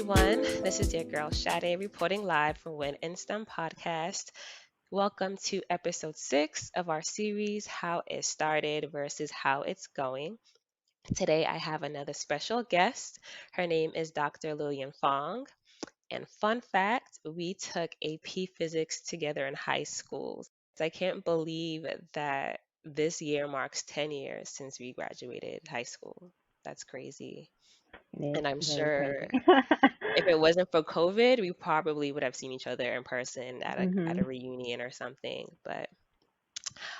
everyone. This is your girl Sade reporting live from Win in STEM podcast. Welcome to episode 6 of our series, How It Started versus How It's Going. Today I have another special guest. Her name is Dr. Lillian Phuong. And fun fact, we took AP Physics together in high school. I can't believe that this year marks 10 years since we graduated high school. That's crazy. It is And I'm very sure crazy. if it wasn't for COVID, we probably would have seen each other in person at a hmm reunion or something. But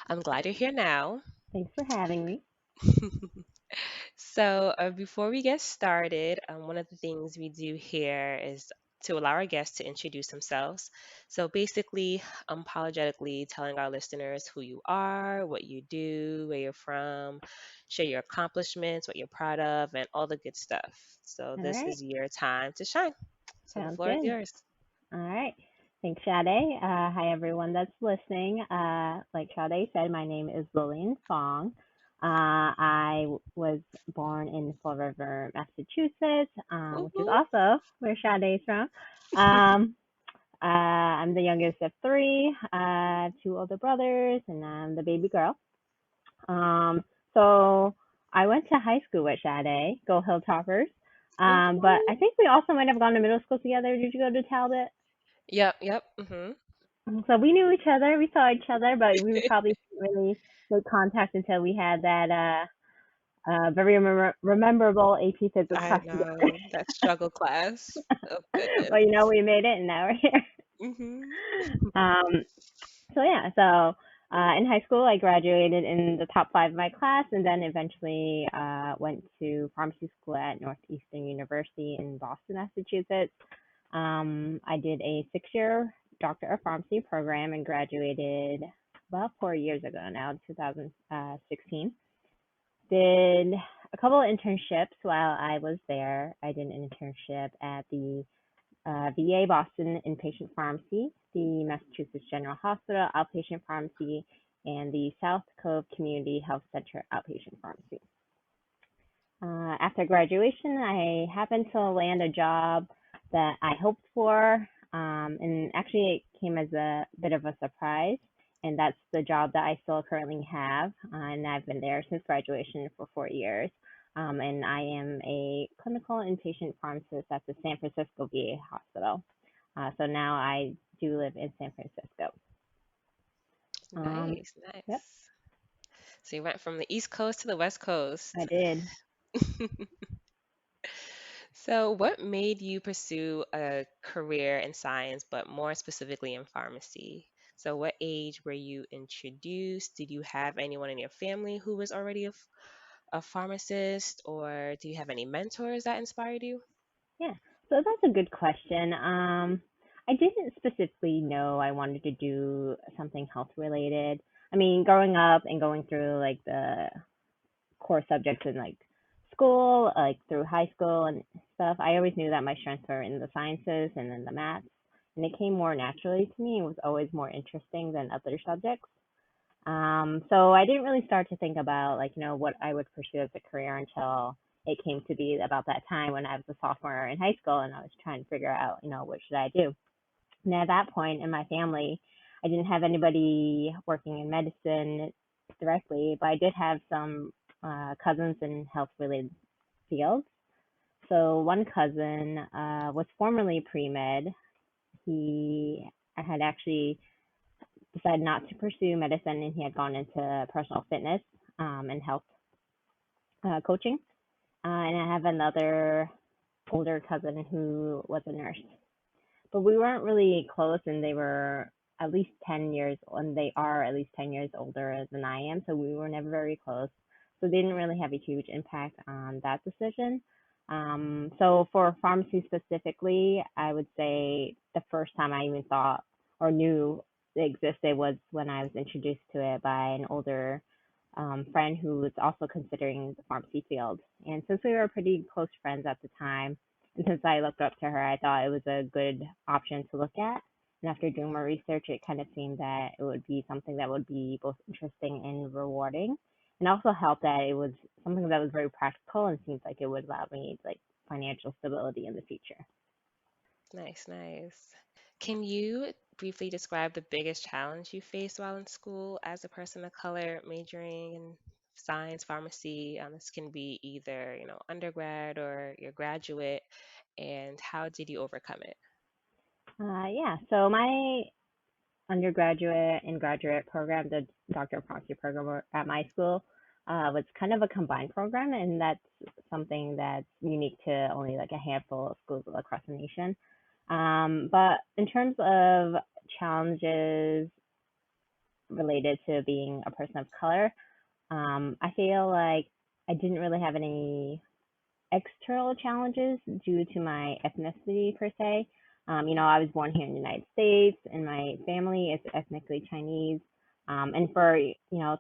I'm glad you're here now. Thanks for having me. So, before we get started, one of the things we do here is to allow our guests to introduce themselves. So, basically, unapologetically telling our listeners who you are, what you do, where you're from, share your accomplishments, what you're proud of, and all the good stuff. So, All this right. is your time to shine. So, the Sounds floor is good. yours. All right. Thanks, Sade. Hi, everyone that's listening. Like Sade said, my name is Lillian Phuong. I was born in Fall River, Massachusetts, Woo which is woo. also where Sade is from. Um, I'm the youngest of three, two older brothers, and I'm the baby girl. So I went to high school with Sade, Go Hill Toppers. But Woo-hoo. I think we also might have gone to middle school together. Did you go to Talbot? Yep. Mm-hmm. So we knew each other, we saw each other, but we probably didn't really make contact until we had that very rememberable AP physics I class together. know that struggle class. Oh But goodness. we made it, and now we're here. Mm-hmm. Um, so in high school, I graduated in the top five of my class, and then eventually went to pharmacy school at Northeastern University in Boston, Massachusetts. I did a 6-year Doctorate of Pharmacy program and graduated about 4 years ago now, 2016. Did a couple of internships while I was there. I did an internship at the VA Boston Inpatient Pharmacy, the Massachusetts General Hospital Outpatient Pharmacy, and the South Cove Community Health Center Outpatient Pharmacy. After graduation, I happened to land a job that I hoped for, and actually it came as a bit of a surprise. And that's the job that I still currently have, and I've been there since graduation for 4 years. And I am a clinical inpatient pharmacist at the San Francisco VA hospital. So now I do live in San Francisco. Um, Nice, yep, nice. So you went from the East Coast to the West I Coast. did. So what made you pursue a career in science, but more specifically in pharmacy? So what age were you introduced? Did you have anyone in your family who was already a pharmacist, or do you have any mentors that inspired you? Yeah, so that's a good question. I didn't specifically know I wanted to do something health related. I mean, growing up and going through like the core subjects in like school, like through high school and stuff, I always knew that my strengths were in the sciences and then the maths, and it came more naturally to me. It was always more interesting than other subjects. So I didn't really start to think about like, what I would pursue as a career until it came to be about that time when I was a sophomore in high school and I was trying to figure out, what should I do. And at that point in my family, I didn't have anybody working in medicine directly, but I did have some cousins in health related fields. So one cousin was formerly pre med. He had actually decided not to pursue medicine and he had gone into personal fitness and health coaching. And I have another older cousin who was a nurse. But we weren't really close, and they were at least 10 years, and they are at least 10 years older than I am. So we were never very close. So they didn't really have a huge impact on that decision. So for pharmacy specifically, I would say the first time I even thought or knew it existed was when I was introduced to it by an older friend who was also considering the pharmacy field. And since we were pretty close friends at the time, and since I looked up to her, I thought it was a good option to look at. And after doing more research, it kind of seemed that it would be something that would be both interesting and rewarding, and also help that it was something that was very practical and seems like it would allow me like financial stability in the future. Nice, nice. Can you briefly describe the biggest challenge you faced while in school as a person of color majoring in science, pharmacy? This can be either, undergrad or your graduate, and how did you overcome it? Yeah, so my undergraduate and graduate program, the Doctor of Pharmacy program at my school, was kind of a combined program, and that's something that's unique to only like a handful of schools across the nation. But in terms of challenges related to being a person of color, I feel like I didn't really have any external challenges due to my ethnicity per se. I was born here in the United States, and my family is ethnically Chinese. And for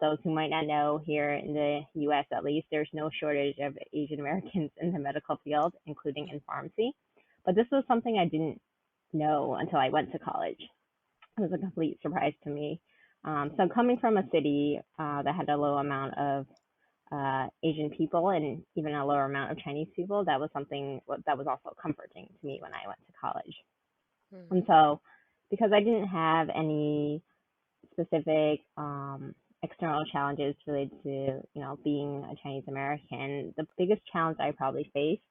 those who might not know, here in the U.S. at least, there's no shortage of Asian Americans in the medical field, including in pharmacy. But this was something I didn't know until I went to college. It was a complete surprise to me. So coming from a city that had a low amount of Asian people and even a lower amount of Chinese people, that was something that was also comforting to me when I went to college. And Hmm. so, because I didn't have any specific external challenges related to being a Chinese American, the biggest challenge I probably faced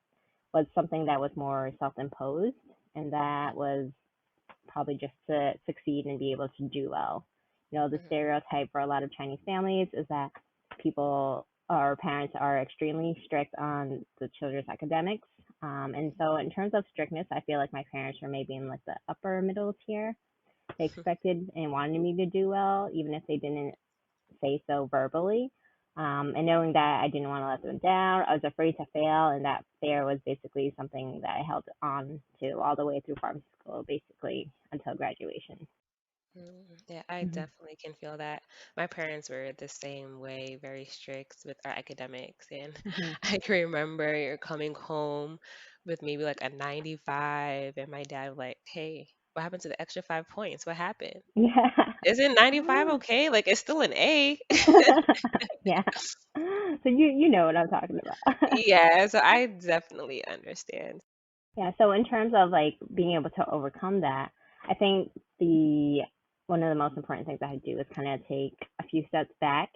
was something that was more self-imposed, and that was probably just to succeed and be able to do well. The Hmm. stereotype for a lot of Chinese families is that people or parents are extremely strict on the children's academics. And so, in terms of strictness, I feel like my parents were maybe in like the upper middle tier. They expected and wanted me to do well, even if they didn't say so verbally. And knowing that I didn't want to let them down, I was afraid to fail, and that fear was basically something that I held on to all the way through pharmacy school, basically until graduation. Yeah, I Hmm. definitely can feel that. My parents were the same way, very strict with our academics. And Hmm. I can remember coming home with maybe like a 95, and my dad was like, "Hey, what happened to the extra 5 points? What happened? Yeah. Isn't 95 okay? Like, it's still an A." Yeah. So you know what I'm talking about. Yeah, so I definitely understand. Yeah, so in terms of like being able to overcome that, I think the one of the most important things I had to do is kind of take a few steps back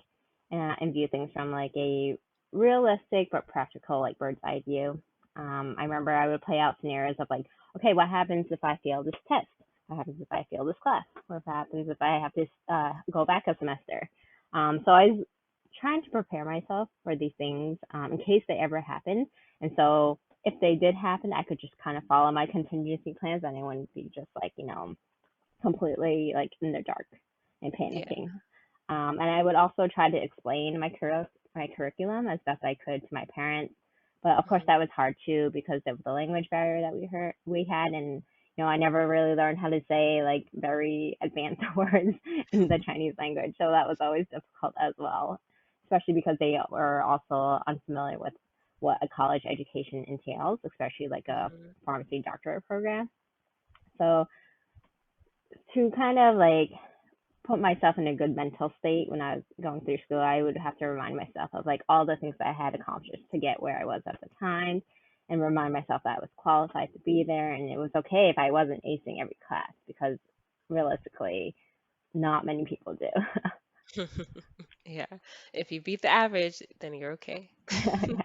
and view things from like a realistic but practical like bird's eye view. I remember I would play out scenarios of like, okay, what happens if I fail this test? What happens if I fail this class? What happens if I have to go back a semester? So I was trying to prepare myself for these things in case they ever happen. And so if they did happen, I could just kind of follow my contingency plans and I wouldn't be just like, completely like in the dark and Yeah. panicking. And I would also try to explain my curriculum as best I could to my parents. But of course, Mhm. that was hard too because of the language barrier that we had, and I never really learned how to say like very advanced words in the Chinese language, so that was always difficult as well, especially because they were also unfamiliar with what a college education entails, especially like a Mhm. pharmacy doctorate program. So to kind of like put myself in a good mental state when I was going through school, I would have to remind myself of like all the things that I had accomplished to get where I was at the time and remind myself that I was qualified to be there and it was okay if I wasn't acing every class because realistically, not many people do. Yeah. If you beat the average, then you're okay. Yeah.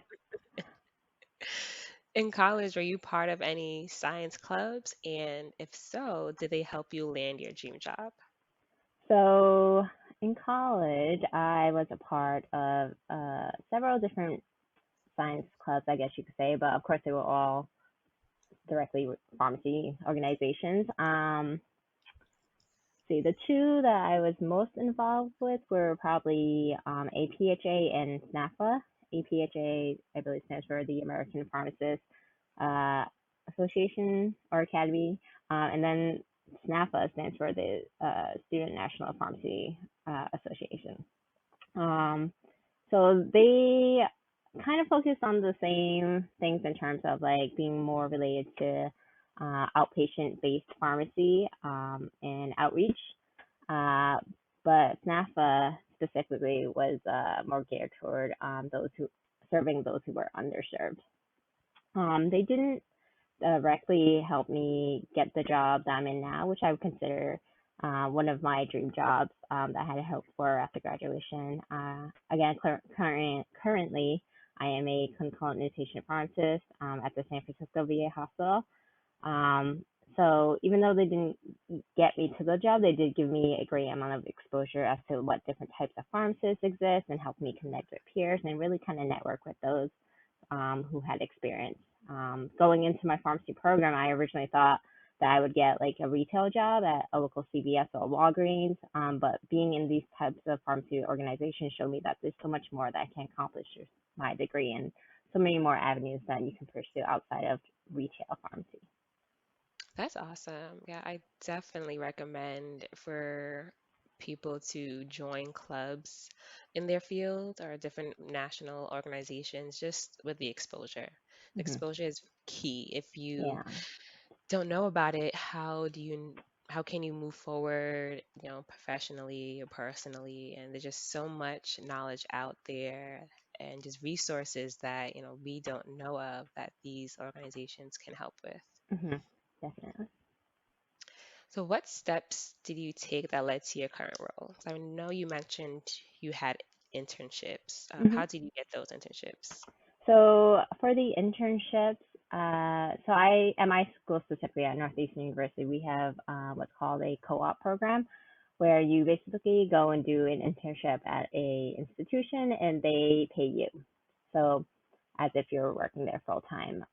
In college, were you part of any science clubs? And if so, did they help you land your dream job? So in college, I was a part of several different science clubs, I guess you could say, but of course they were all directly with pharmacy organizations. See, the two that I was most involved with were probably APHA and SNAFA. APHA, I believe, stands for the American Pharmacist uh, Association or Academy, and then SNAFA stands for the Student National Pharmacy Association. Um, so they kind of focus on the same things in terms of like being more related to outpatient based pharmacy and outreach. Uh, but SNAFA specifically was more geared toward those who serving those who were underserved. They didn't directly helped me get the job that I'm in now, which I would consider one of my dream jobs that I had hoped for after graduation. Again, currently, I am a clinical inpatient pharmacist at the San Francisco VA hospital. Um, so even though they didn't get me to the job, they did give me a great amount of exposure as to what different types of pharmacists exist and help me connect with peers and really kind of network with those who had experience. Going into my pharmacy program, I originally thought that I would get like a retail job at a local CVS or Walgreens, but being in these types of pharmacy organizations showed me that there's so much more that I can accomplish with my degree and so many more avenues that you can pursue outside of retail pharmacy. That's awesome. Yeah, I definitely recommend for people to join clubs in their field or different national organizations just with the exposure. The Hmm. exposure is key. If you Yeah. don't know about it, how can you move forward, professionally or personally? And there's just so much knowledge out there and just resources that, we don't know of that these organizations can help with. Hmm. Definitely. So, what steps did you take that led to your current role? So I know you mentioned you had internships. Hmm. How did you get those internships? So for the internships, so I at my school specifically at Northeastern University, we have what's called a co-op program, where you basically go and do an internship at a institution and they pay you. So as if you're working there full time.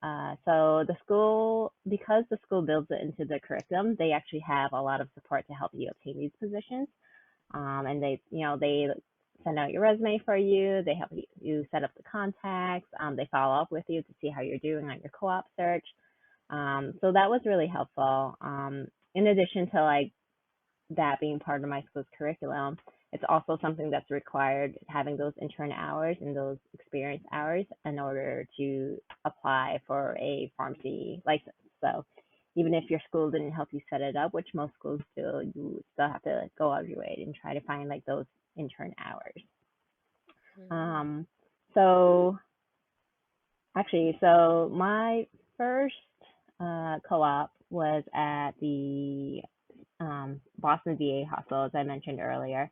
So the school, because the school builds it into the curriculum, they actually have a lot of support to help you obtain these positions. And they send out your resume for you. They help you set up the contacts. They follow up with you to see how you're doing on your co-op search. So that was really helpful. In addition to like that being part of my school's curriculum, it's also something that's required, having those intern hours and those experience hours in order to apply for a pharmacy license. So even if your school didn't help you set it up, which most schools do, you still have to go out of your way and try to find like those intern hours. Mm, Um, so so my first co-op was at the Boston VA hospital, as I mentioned earlier.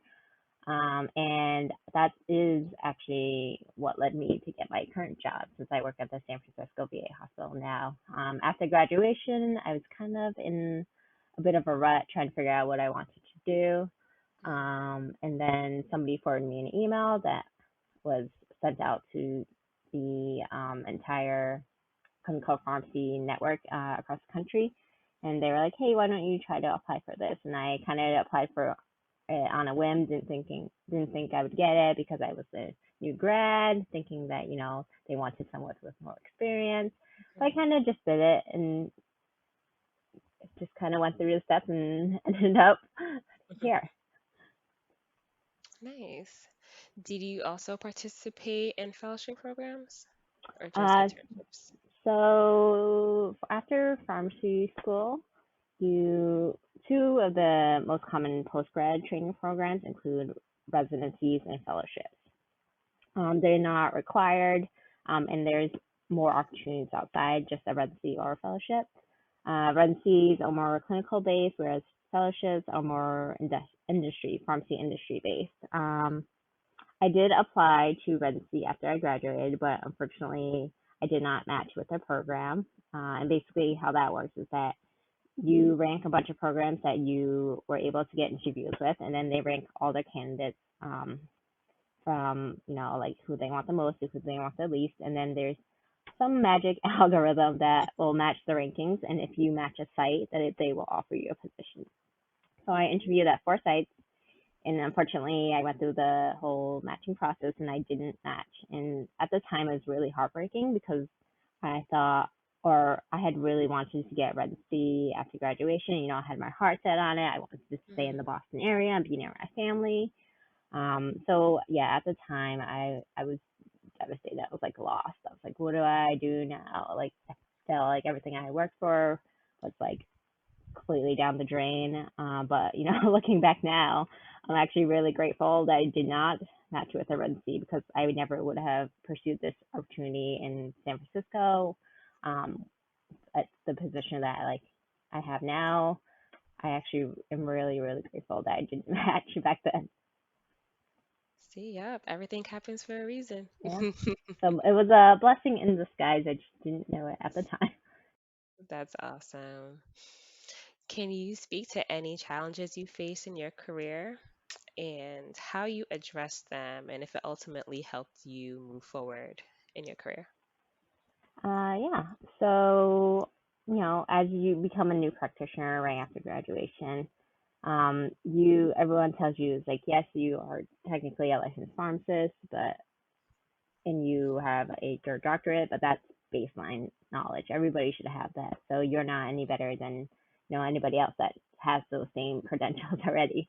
And that is actually what led me to get my current job since I work at the San Francisco VA hospital now. After graduation, I was kind of in a bit of a rut trying to figure out what I wanted to do. And then somebody forwarded me an email that was sent out to the entire clinical pharmacy network across the country. And they were like, hey, why don't you try to apply for this? And I kind of applied for it on a whim, didn't think I would get it because I was a new grad, thinking that, they wanted someone with more experience. So I mhm. kind of just did it and just kind of went through the steps and ended up here. Nice. Did you also participate in fellowship programs or just Uh, internships? so after pharmacy school, you two of the most common post-grad training programs include residencies and fellowships. They're not required, and there's more opportunities outside just a residency or a fellowship. Residencies are more clinical based, whereas fellowships are more pharmacy industry based. I did apply to residency after I graduated, but unfortunately, I did not match with their program. And basically, how that works is that you rank a bunch of programs that you were able to get interviews with, and then they rank all the candidates from like who they want the most to who they want the least, and then there's some magic algorithm that will match the rankings, and if you match a site, they will offer you a position. So I interviewed at 4 sites, and unfortunately, I went through the whole matching process and I didn't match. And at the time, it was really heartbreaking because I thought, or I had really wanted to get residency after graduation. I had my heart set on it. I wanted to stay in the Mm, Boston area and be near my family. So yeah, at the time, I was devastated. I was like lost. I was like, what do I do now? Like, I felt like everything I worked for was like completely down the drain. But looking back now, I'm actually really grateful that I did not match with a residency because I never would have pursued this opportunity in San Francisco. Um, at the position that I have now. I actually am really, really grateful that I didn't match back then. See, yep, everything happens for a reason. Yeah. So it was a blessing in disguise. I just didn't know it at the time. That's awesome. Can you speak to any challenges you face in your career and how you address them and if it ultimately helped you move forward in your career? Yeah. So, as you become a new practitioner right after graduation, everyone tells you it's like, yes, you are technically a licensed pharmacist, but and you have your doctorate, but that's baseline knowledge. Everybody should have that. So you're not any better than anybody else that has those same credentials already,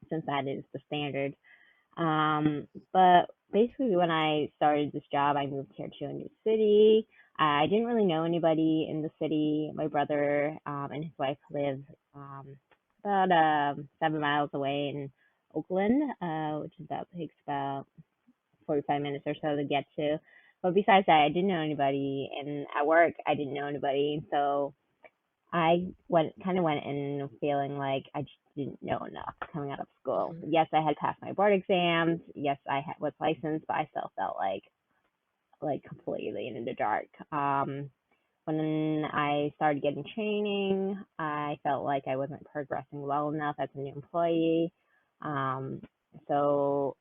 since that is the standard. But basically, when I started this job, I moved here to a new city. I didn't really know anybody in the city. My brother and his wife live about 7 miles away in Oakland, which is about takes about 45 minutes or so to get to. But besides that, I didn't know anybody, and at work, I didn't know anybody. So I went in feeling like I just didn't know enough coming out of school. Mhm. Yes, I had passed my board exams. Yes, was licensed, but I still felt like completely in the dark. When I started getting training, I felt like I wasn't progressing well enough as a new employee. Um, so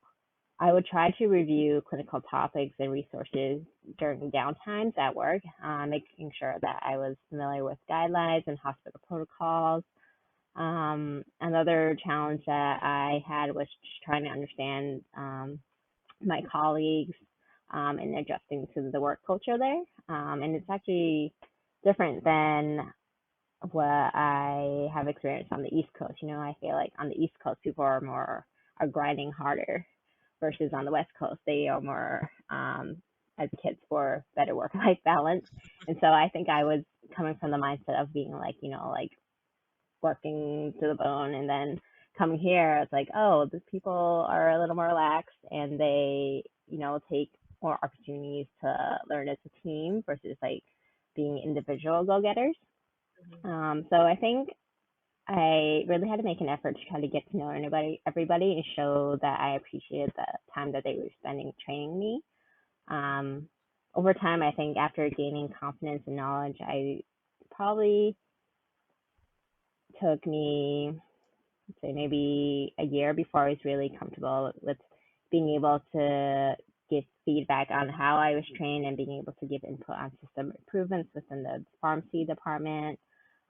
I would try to review clinical topics and resources during downtimes at work, making sure that I was familiar with guidelines and hospital protocols. Another challenge that I had was just trying to understand my colleagues and adjusting to the work culture there. And it's actually different than what I have experienced on the East Coast. I feel like on the East Coast, people are grinding harder versus on the West Coast, they are more advocates for better work-life balance. And so I think I was coming from the mindset of being like, working to the bone, and then coming here, it's like, oh, these people are a little more relaxed, and they, take more opportunities to learn as a team versus like being individual go-getters. Mhm. So I think I really had to make an effort to try to get to know everybody, and show that I appreciated the time that they were spending training me. Um, Over time, I think after gaining confidence and knowledge, I probably took me, say, maybe a year before I was really comfortable with being able to give feedback on how I was trained and being able to give input on system improvements within the pharmacy department.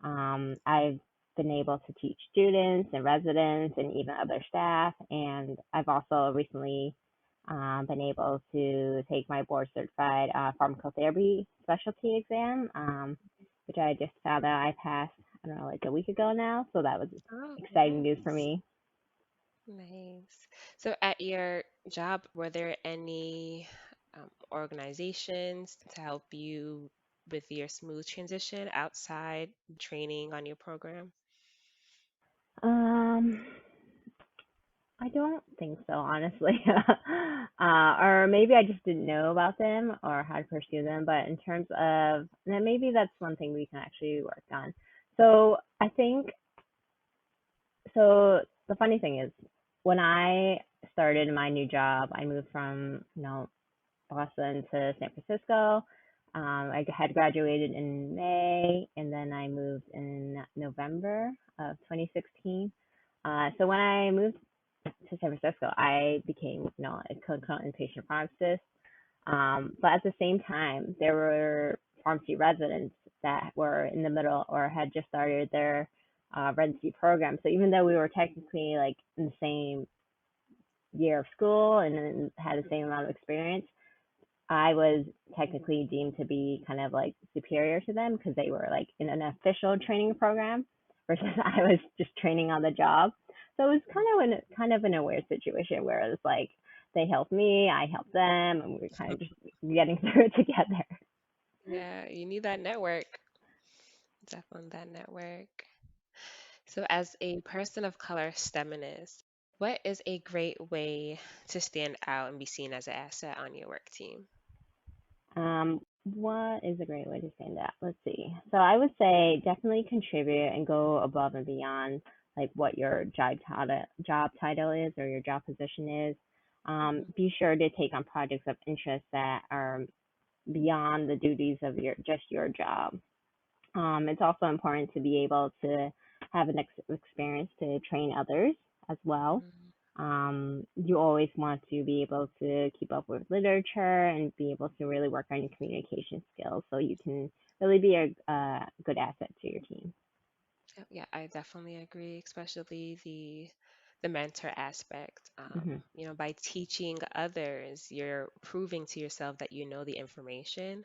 I've been able to teach students and residents and even other staff, and I've also recently been able to take my board certified pharmacotherapy specialty exam, which I just found out I passed, I don't know, like a week ago now. So that was Oh, exciting news for nice. me. Nice. So, at your job, were there any organizations to help you with your smooth transition outside training on your program? Um, I don't think so, honestly. Or maybe I just didn't know about them or how to pursue them. But in terms of, then maybe that's one thing we can actually work on. So I think, so the funny thing is, when I started my new job, I moved from, Boston to San Francisco. I had graduated in May, and then I moved in November of 2016. So when I moved to San Francisco, I became, a clinical inpatient pharmacist. But at the same time, there were pharmacy residents that were in the middle or had just started their residency program. So even though we were technically like in the same year of school and then had the same amount of experience, I was technically deemed to be kind of like superior to them because they were like in an official training program versus I was just training on the job. So it was kind of in a weird situation where it was like they helped me, I helped them, and we were kind of just getting through it together. Yeah, you need that network. Definitely that network. So, as a person of color STEMinist, what is a great way to stand out and be seen as an asset on your work team? What is a great way to say that? Let's see. So I would say definitely contribute and go above and beyond like what your job title is or your job position is. Mhm. Be sure to take on projects of interest that are beyond the duties of your job. It's also important to be able to have an experience to train others as well. Mhm. You always want to be able to keep up with literature and be able to really work on your communication skills so you can really be a good asset to your team. Yeah, I definitely agree, especially the mentor aspect. Hmm. By teaching others, you're proving to yourself that you know the information,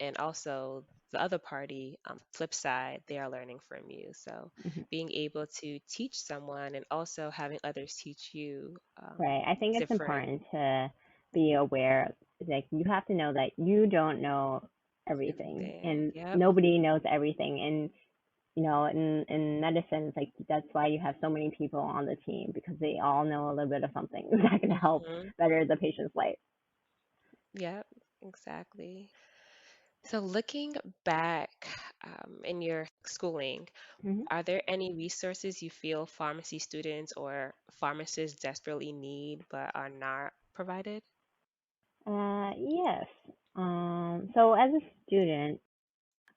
and also the other party, flip side, they are learning from you. So Hmm. being able to teach someone and also having others teach you, Right. I think it's different important to be aware, like, you have to know that you don't know everything everything. and Yep. nobody knows everything. And in medicine, it's like that's why you have so many people on the team because they all know a little bit of something that can help Hmm. better the patient's life. Yep. Exactly. So looking back, in your schooling, Hmm. are there any resources you feel pharmacy students or pharmacists desperately need but are not provided? Yes. So as a student,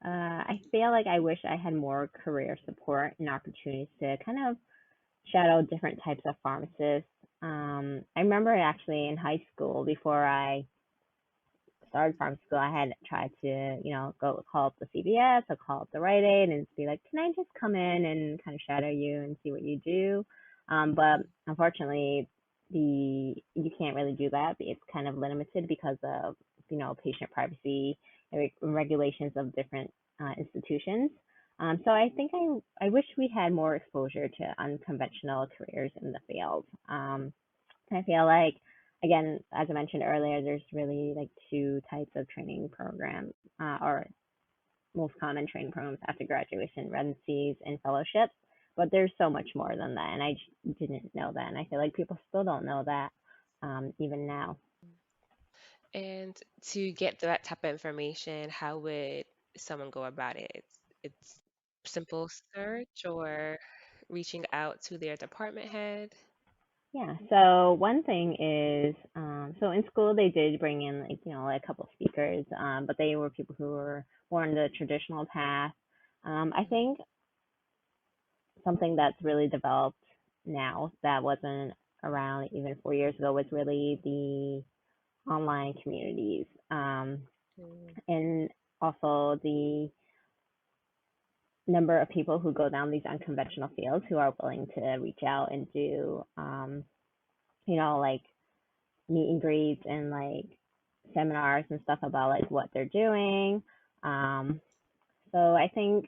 I feel like I wish I had more career support and opportunities to kind of shadow different types of pharmacists. I remember actually in high school before I started pharmacy school, I had tried to, go call up the CVS or call up the Rite Aid and be like, can I just come in and kind of shadow you and see what you do? But unfortunately, you can't really do that. It's kind of limited because of patient privacy and regulations of different institutions. So I think I wish we had more exposure to unconventional careers in the field. I feel like, again, as I mentioned earlier, there's really like two types of training programs, or most common training programs after graduation: residencies and fellowships. But there's so much more than that, and I didn't know that, and I feel like people still don't know that, even now. And to get that type of information, how would someone go about it? It's simple search or reaching out to their department head. Yeah. So one thing is, so in school they did bring in like like a couple of speakers, but they were people who were more in the traditional path. I think something that's really developed now that wasn't around even 4 years ago was really the online communities, Mm. and also the number of people who go down these unconventional fields who are willing to reach out and do like meet and greets and like seminars and stuff about like what they're doing. um, so I think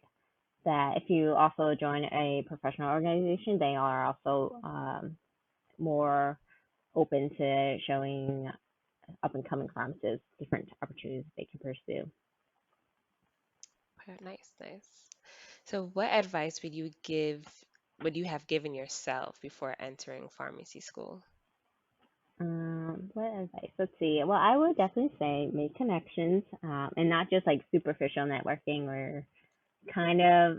that if you also join a professional organization, they are also more open to showing up and coming pharmacists different opportunities they can pursue. Okay, nice, nice. So what advice would you have given yourself before entering pharmacy school? What advice? Let's see. Well, I would definitely say make connections, and not just like superficial networking or kind of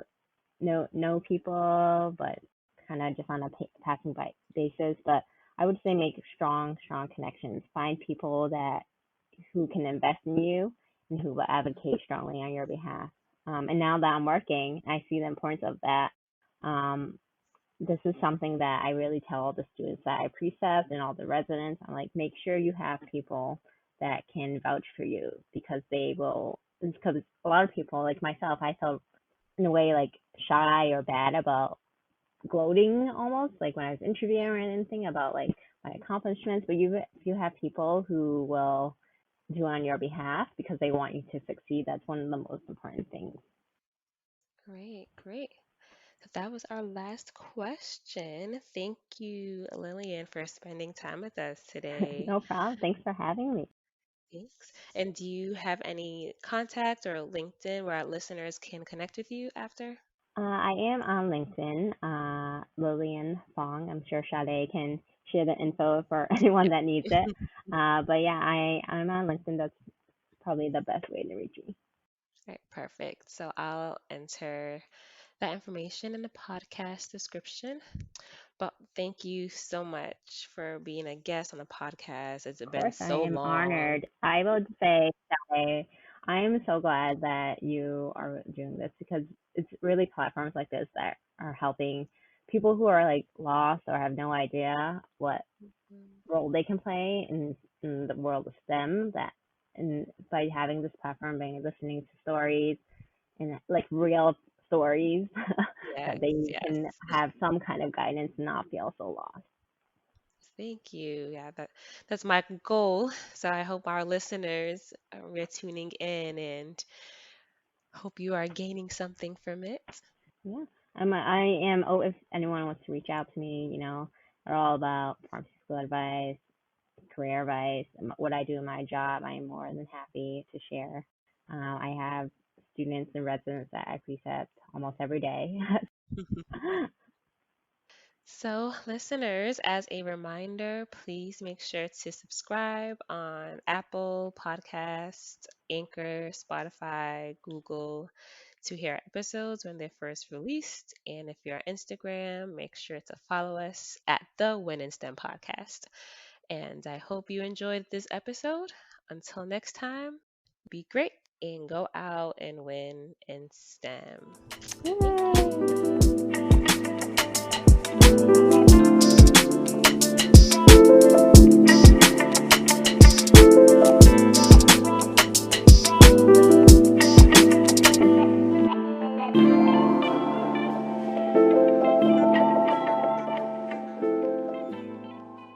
know people, but kind of just on a passing by basis. But I would say make strong connections. Find people that who can invest in you and who will advocate strongly on your behalf. And now that I'm working, I see the importance of that. Um, this is something that I really tell all the students that I precept and all the residents. I'm like, make sure you have people that can vouch for you because they will. Because a lot of people, like myself, I felt in a way like shy or bad about gloating almost like when I was interviewing or anything about like my accomplishments. But if you have people who will do on your behalf because they want you to succeed, that's one of the most important things. Great, great. So that was our last question. Thank you, Lillian, for spending time with us today. No problem. Thanks for having me. Thanks. And do you have any contact or LinkedIn where our listeners can connect with you after? I am on LinkedIn, Lillian Phuong. I'm sure Sade can share the info for anyone that needs it. But yeah, I'm on LinkedIn. That's probably the best way to reach me. Right, perfect. So I'll enter that information in the podcast description. But thank you so much for being a guest on the podcast. It's Of been course, I so am long. honored. I would say that I am so glad that you are doing this because it's really platforms like this that are helping people who are like lost or have no idea what role they can play in the world of STEM. That and by having this platform, by listening to stories and like real stories, that Yes, they yes. can have some kind of guidance and not feel so lost. Thank you. Yeah, that's my goal. So I hope our listeners are tuning in and hope you are gaining something from it. Yeah. I am, oh, if anyone wants to reach out to me, they're all about pharmaceutical advice, career advice, and what I do in my job. I am more than happy to share. I have students and residents that I precept almost every day. So, listeners, as a reminder, please make sure to subscribe on Apple Podcasts, Anchor, Spotify, Google to hear episodes when they're first released. And if you're on Instagram, make sure to follow us at the Win in STEM podcast. And I hope you enjoyed this episode. Until next time, be great and go out and win in STEM. Yay!